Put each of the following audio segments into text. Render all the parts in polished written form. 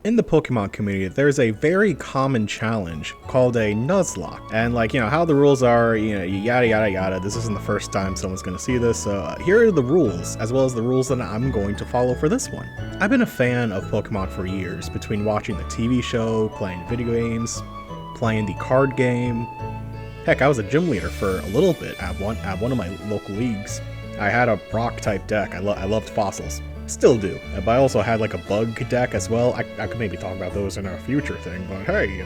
In the Pokemon community, there's a very common challenge called a Nuzlocke. And like, how the rules are, yada yada yada. This isn't the first time someone's gonna see this, so here are the rules, as well as the rules that I'm going to follow for this one. I've been a fan of Pokemon for years, between watching the TV show, playing video games, playing the card game. Heck, I was a gym leader for a little bit at one of my local leagues. I had a rock type deck. I loved fossils. Still do. But I also had like a bug deck as well. I could maybe talk about those in a future thing, but hey,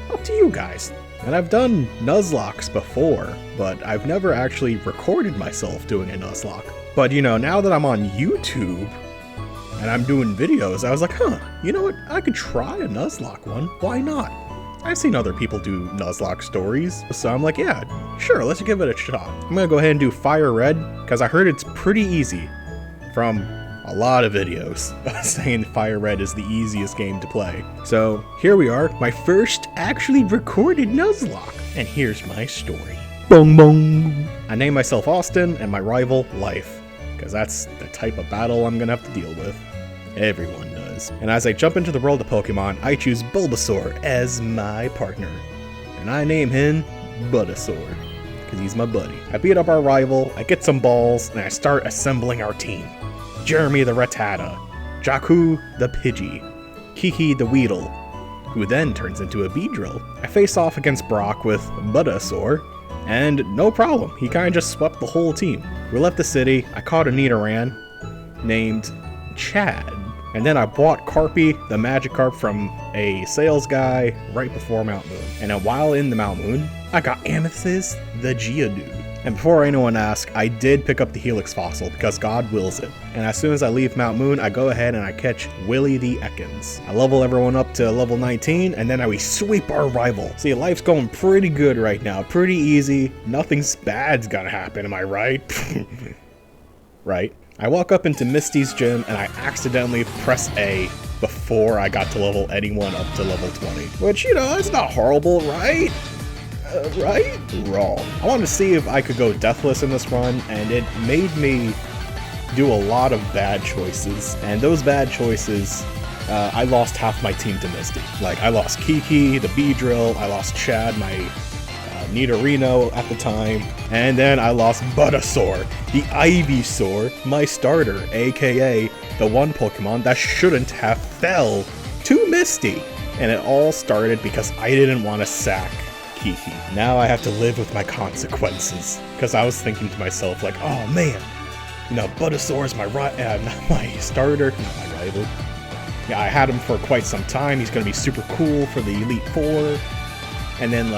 up to you guys. And I've done Nuzlocks before, but I've never actually recorded myself doing a Nuzlocke. But now that I'm on YouTube and I'm doing videos, I was like, you know what? I could try a Nuzlocke one. Why not? I've seen other people do Nuzlocke stories, so I'm like, yeah, sure, let's give it a shot. I'm gonna go ahead and do Firered, because I heard it's pretty easy from a lot of videos saying Firered is the easiest game to play. So here we are, my first actually recorded Nuzlocke, and here's my story. Bong bong! I named myself Austin and my rival Life, because that's the type of battle I'm gonna have to deal with. Everyone does. And as I jump into the world of Pokemon, I choose Bulbasaur as my partner. And I name him Bulbasaur, because he's my buddy. I beat up our rival, I get some balls, and I start assembling our team. Jeremy the Rattata, Jakku the Pidgey, Kiki the Weedle, who then turns into a Beedrill. I face off against Brock with Bulbasaur, and no problem, he kinda just swept the whole team. We left the city, I caught a Nidoran named Chad, and then I bought Carpy, the Magikarp, from a sales guy right before Mount Moon. And then while in the Mount Moon, I got Amethyst the Geodude. And before anyone asks, I did pick up the Helix fossil because God wills it. And as soon as I leave Mount Moon, I go ahead and I catch Willy the Ekans. I level everyone up to level 19, and then we sweep our rival. See, life's going pretty good right now, pretty easy. Nothing's bad's gonna happen, am I right? Right. I walk up into Misty's gym and I accidentally press A before I got to level anyone up to level 20. Which, it's not horrible, right? Right? Wrong. I wanted to see if I could go deathless in this run, and it made me do a lot of bad choices. And those bad choices, I lost half my team to Misty. Like, I lost Kiki, the Beedrill, I lost Chad, my Nidorino at the time, and then I lost Bulbasaur, the Ivysaur, my starter, aka the one Pokemon that shouldn't have fell to Misty. And it all started because I didn't want to sack Kiki. Now I have to live with my consequences, because I was thinking to myself like, oh man, Bulbasaur is not my starter, not my rival. Yeah, I had him for quite some time. He's gonna be super cool for the Elite Four, and then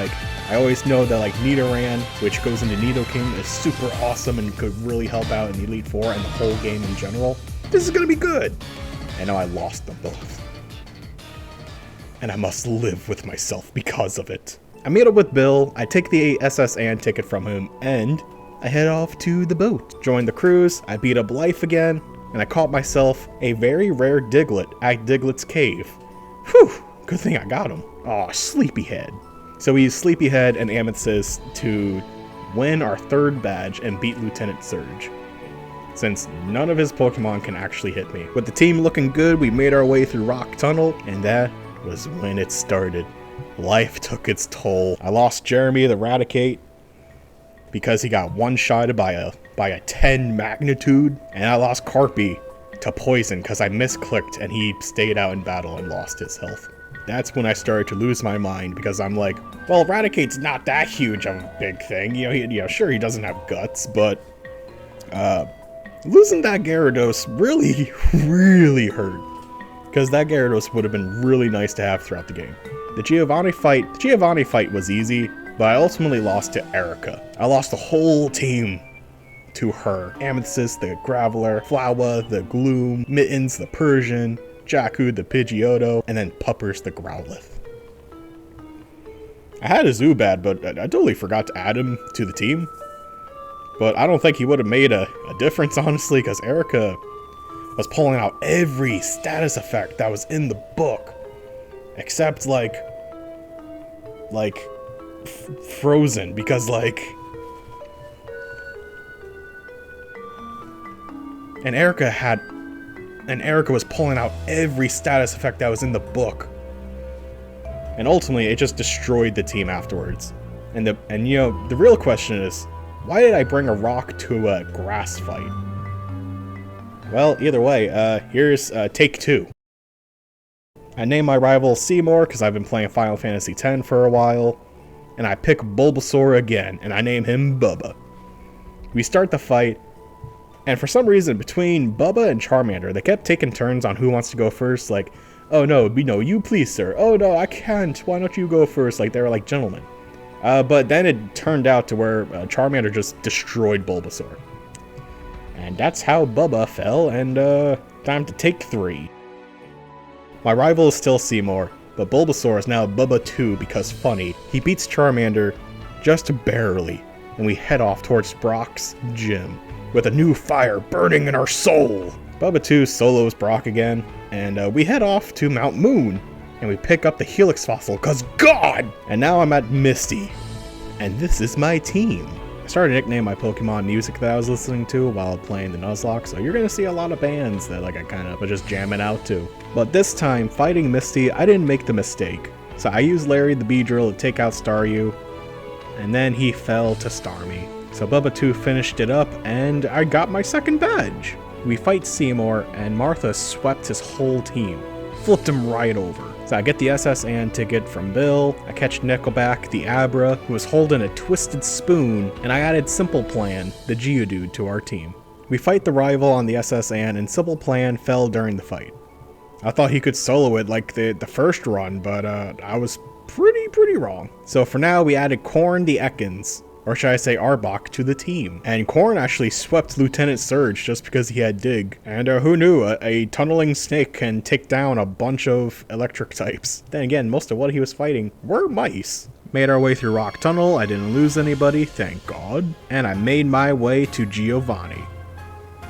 I always know that Nidoran, which goes into Nidoking, is super awesome and could really help out in the Elite Four and the whole game in general. This is gonna be good. And now I lost them both, and I must live with myself because of it. I meet up with Bill, I take the SS Anne ticket from him, and I head off to the boat. Join the cruise, I beat up Life again, and I caught myself a very rare Diglett at Diglett's cave. Whew, good thing I got him. Aw, Sleepyhead. So we use Sleepyhead and Amethyst to win our third badge and beat Lieutenant Surge, since none of his Pokemon can actually hit me. With the team looking good, we made our way through Rock Tunnel, and that was when it started. Life took its toll. I lost Jeremy the Raticate because he got one-shotted by a 10 magnitude, and I lost Carpy to poison because I misclicked and he stayed out in battle and lost his health. That's when I started to lose my mind, because I'm like, well, Raticate's not that huge of a big thing. Sure, he doesn't have guts, but losing that Gyarados really, really hurt, because that Gyarados would have been really nice to have throughout the game. The Giovanni fight was easy, but I ultimately lost to Erica. I lost the whole team to her. Amethyst, the Graveler, Flower, the Gloom, Mittens, the Persian, Jakku, the Pidgeotto, and then Puppers, the Growlithe. I had a Zubat, but I totally forgot to add him to the team. But I don't think he would have made a difference, honestly, because Erica was pulling out every status effect that was in the book. Except, Frozen, because, and Erica had and Erica was pulling out every status effect that was in the book. And ultimately, it just destroyed the team afterwards. And you know, the real question is, why did I bring a rock to a grass fight? Well, either way, here's take 2. I name my rival Seymour because I've been playing Final Fantasy X for a while, and I pick Bulbasaur again, and I name him Bubba. We start the fight, and for some reason, between Bubba and Charmander, they kept taking turns on who wants to go first, like, oh no, you please, sir. Oh no, I can't. Why don't you go first? Like, they were like gentlemen. But then it turned out to where Charmander just destroyed Bulbasaur. And that's how Bubba fell, and time to take 3. My rival is still Seymour, but Bulbasaur is now Bubba 2 because funny. He beats Charmander just barely, and we head off towards Brock's gym with a new fire burning in our soul. Bubba 2 solos Brock again, and we head off to Mount Moon, and we pick up the Helix fossil, cause God! And now I'm at Misty, and this is my team. I started to nickname my Pokemon music that I was listening to while playing the Nuzlocke, so you're gonna see a lot of bands that like I kind of was just jamming out to. But this time, fighting Misty, I didn't make the mistake. So I used Larry the Beedrill to take out Staryu, and then he fell to Starmie. So Bubba 2 finished it up, and I got my second badge. We fight Seymour, and Martha swept his whole team. Flipped him right over. So I get the SS Ann ticket from Bill, I catch Nickelback, the Abra, who was holding a twisted spoon, and I added Simple Plan, the Geodude, to our team. We fight the rival on the SS Ann, and Simple Plan fell during the fight. I thought he could solo it like the first run, but I was pretty wrong. So for now, we added Korn the Ekans, or should I say Arbok, to the team. And Korn actually swept Lieutenant Surge just because he had Dig. And who knew, a tunneling snake can take down a bunch of electric types. Then again, most of what he was fighting were mice. Made our way through Rock Tunnel, I didn't lose anybody, thank God. And I made my way to Giovanni.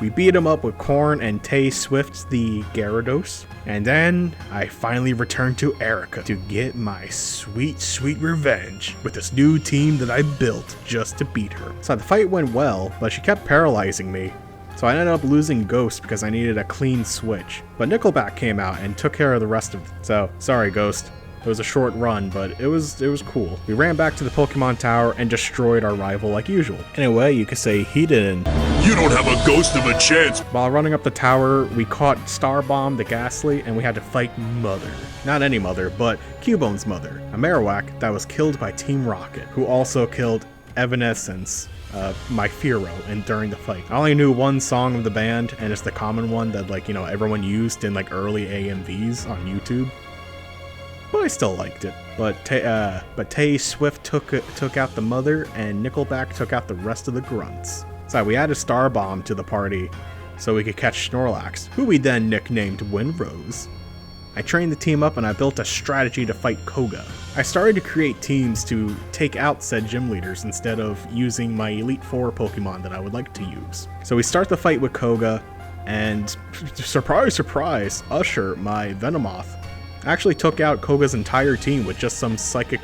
We beat him up with Korn and Tay Swift the Gyarados. And then I finally returned to Erica to get my sweet revenge with this new team that I built just to beat her. So the fight went well, but she kept paralyzing me. So I ended up losing Ghost because I needed a clean switch. But Nickelback came out and took care of the rest of it. So, sorry Ghost. It was a short run, but it was cool. We ran back to the Pokemon Tower and destroyed our rival like usual. Anyway, you could say he didn't. You don't have a ghost of a chance. While running up the tower, we caught Starbomb the Ghastly, and we had to fight Mother. Not any mother, but Cubone's mother, a Marowak that was killed by Team Rocket, who also killed Evanescence, my Fearow, and during the fight. I only knew one song of the band, and it's the common one that everyone used in early AMVs on YouTube. But I still liked it. But Tay Swift took out the mother, and Nickelback took out the rest of the grunts. So we added Starbomb to the party so we could catch Snorlax, who we then nicknamed Windrose. I trained the team up and I built a strategy to fight Koga. I started to create teams to take out said gym leaders instead of using my Elite Four Pokemon that I would like to use. So we start the fight with Koga, and surprise, Usher, my Venomoth, actually took out Koga's entire team with just some psychic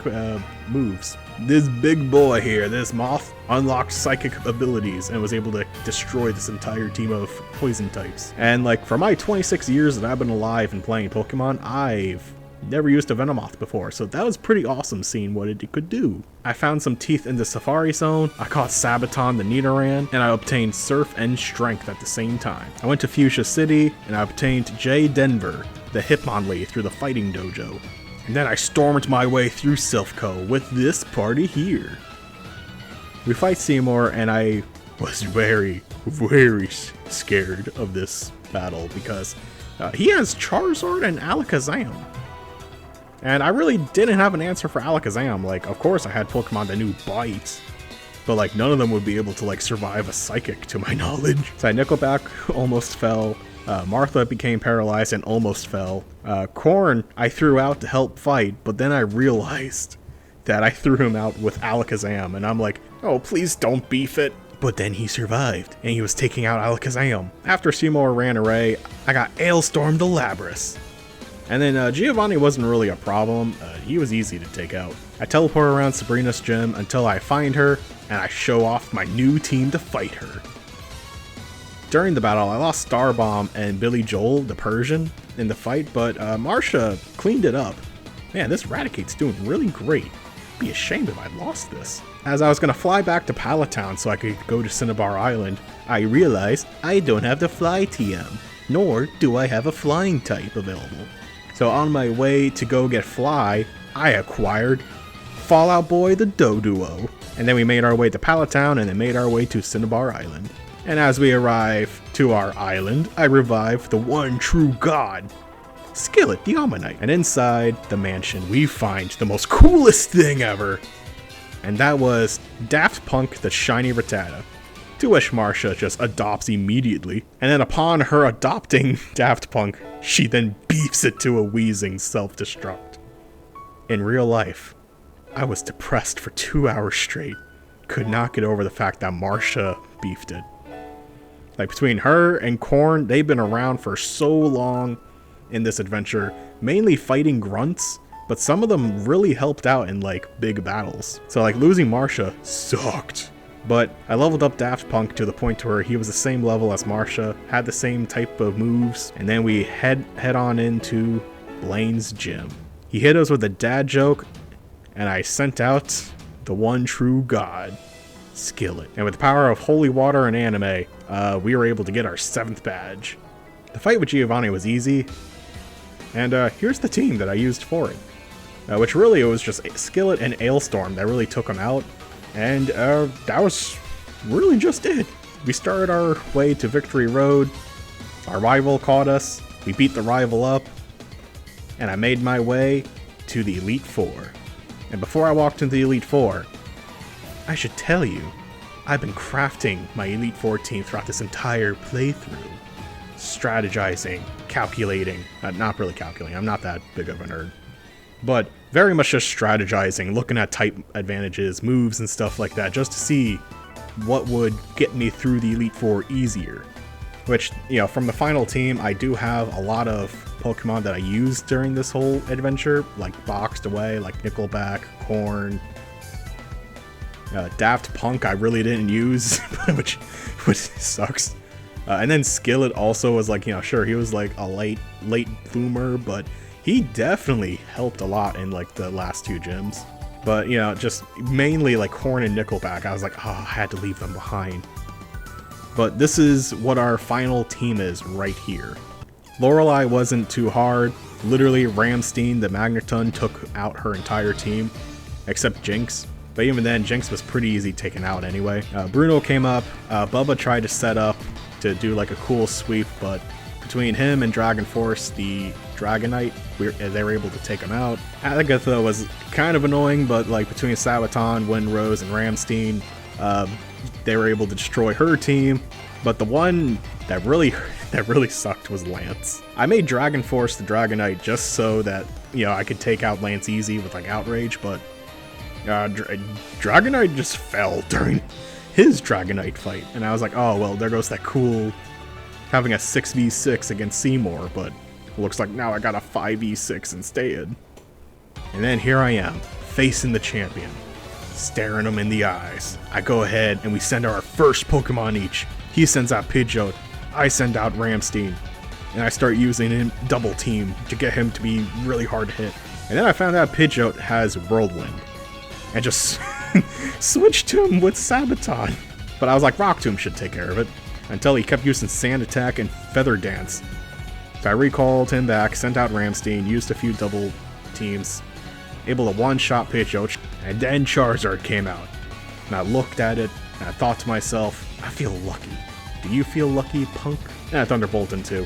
moves. This big boy here, this moth, unlocked psychic abilities and was able to destroy this entire team of poison types. And for my 26 years that I've been alive and playing Pokemon, I've never used a Venomoth before, so that was pretty awesome seeing what it could do. I found some teeth in the Safari Zone, I caught Sabaton the Nidoran, and I obtained Surf and Strength at the same time. I went to Fuchsia City, and I obtained J. Denver, the Hitmonlee, through the Fighting Dojo. And then I stormed my way through Silphco with this party here. We fight Seymour, and I was very scared of this battle because he has Charizard and Alakazam. And I really didn't have an answer for Alakazam. Of course I had Pokemon that knew Bite, but none of them would be able to survive a Psychic to my knowledge. So Nickelback almost fell. Martha became paralyzed and almost fell. Korn I threw out to help fight, but then I realized that I threw him out with Alakazam, and I'm like, oh, please don't beef it. But then he survived, and he was taking out Alakazam. After Seymour ran away, I got Ailstorm the Lapras. And then Giovanni wasn't really a problem, he was easy to take out. I teleport around Sabrina's gym until I find her, and I show off my new team to fight her. During the battle, I lost Starbomb and Billy Joel, the Persian, in the fight, but Marcia cleaned it up. Man, this Raticate's doing really great. Be ashamed if I lost this. As I was gonna fly back to Palatown so I could go to Cinnabar Island, I realized I don't have the Fly TM, nor do I have a flying type available. So on my way to go get Fly, I acquired Fallout Boy the Doduo. And then we made our way to Palatown and then made our way to Cinnabar Island. And as we arrive to our island, I revive the one true god, Skillet the Ammonite. And inside the mansion, we find the most coolest thing ever. And that was Daft Punk the Shiny Rattata. To which Marcia just adopts immediately. And then upon her adopting Daft Punk, she then beefs it to a wheezing self-destruct. In real life, I was depressed for 2 hours straight. Could not get over the fact that Marcia beefed it. Like, between her and Korn, they've been around for so long in this adventure, mainly fighting grunts, but some of them really helped out in, like, big battles. So, like, losing Marcia sucked. But I leveled up Daft Punk to the point where he was the same level as Marcia, had the same type of moves, and then we head on into Blaine's gym. He hit us with a dad joke, and I sent out the one true god, Skillet. And with the power of holy water and anime, we were able to get our 7th badge. The fight with Giovanni was easy, and here's the team that I used for it. Which really, it was just Skillet and Ailstorm that really took him out, and that was really just it. We started our way to Victory Road, our rival caught us, we beat the rival up, and I made my way to the Elite Four. And before I walked into the Elite Four, I should tell you, I've been crafting my Elite Four team throughout this entire playthrough. Strategizing, calculating, not really calculating, I'm not that big of a nerd. But very much just strategizing, looking at type advantages, moves and stuff like that, just to see what would get me through the Elite Four easier. Which, you know, from the final team, I do have a lot of Pokemon that I used during this whole adventure, like Boxed Away, like Nickelback, Korn, Daft Punk I really didn't use, which sucks. And then Skillet also was like, you know, sure, he was like a late bloomer, but he definitely helped a lot in like the last 2 gyms. But, you know, just mainly like Korn and Nickelback, I was like, oh, I had to leave them behind. But this is what our final team is right here. Lorelei wasn't too hard. Literally, Ramstein, the Magneton, took out her entire team, except Jinx. But even then, Jinx was pretty easy taken out anyway. Bruno came up. Bubba tried to set up to do like a cool sweep, but between him and Dragon Force, the Dragonite, they were able to take him out. Agatha was kind of annoying, but like between Sabaton, Windrose, and Ramstein, they were able to destroy her team. But the one that really sucked was Lance. I made Dragon Force the Dragonite just so that, you know, I could take out Lance easy with like Outrage, but Dragonite just fell during his Dragonite fight, and I was like, oh well, there goes that cool having a 6v6 against Seymour, but looks like now I got a 5v6 instead. And then here I am, facing the champion, staring him in the eyes. I go ahead and we send our first Pokemon each. He sends out Pidgeot, I send out Ramstein, and I start using him double team to get him to be really hard to hit. And then I found out Pidgeot has Whirlwind, and just switched to him with Sabaton. But I was like, Rock Tomb should take care of it, until he kept using Sand Attack and Feather Dance. So I recalled him back, sent out Ramstein, used a few double teams, able to one-shot Pidgeot, and then Charizard came out. And I looked at it, and I thought to myself, I feel lucky. Do you feel lucky, punk? And I Thunderbolted too.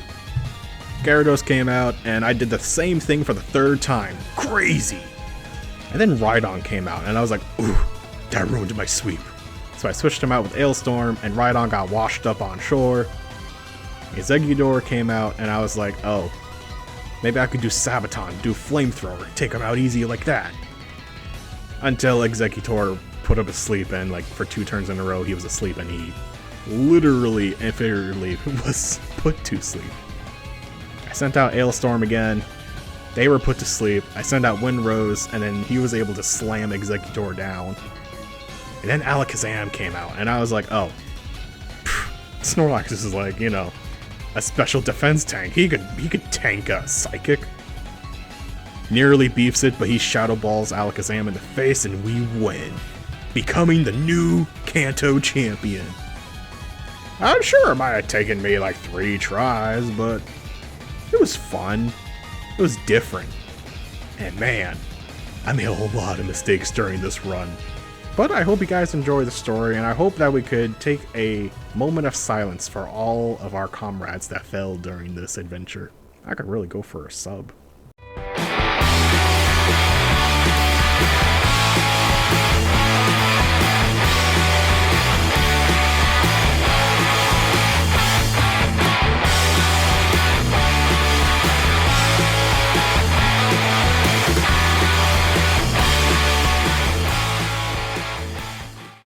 Gyarados came out, and I did the same thing for the 3rd time. Crazy! And then Rhydon came out, and I was like, ooh, that ruined my sweep. So I switched him out with Ailstorm, and Rhydon got washed up on shore. Exeggutor came out, and I was like, oh, maybe I could do Sabaton, do Flamethrower, take him out easy like that. Until Exeggutor put him to sleep, and like for 2 turns in a row, he was asleep, and he literally and figuratively was put to sleep. I sent out Ailstorm again. They were put to sleep. I sent out Windrose, and then he was able to slam Exeggutor down. And then Alakazam came out, and I was like, oh, Snorlax is like, you know, a special defense tank. He could tank a Psychic. Nearly beefs it, but he Shadow Balls Alakazam in the face and we win, becoming the new Kanto champion. I'm sure it might have taken me like 3 tries, but it was fun. It was different. And man, I made a whole lot of mistakes during this run. But I hope you guys enjoy the story, and I hope that we could take a moment of silence for all of our comrades that fell during this adventure. I could really go for a sub.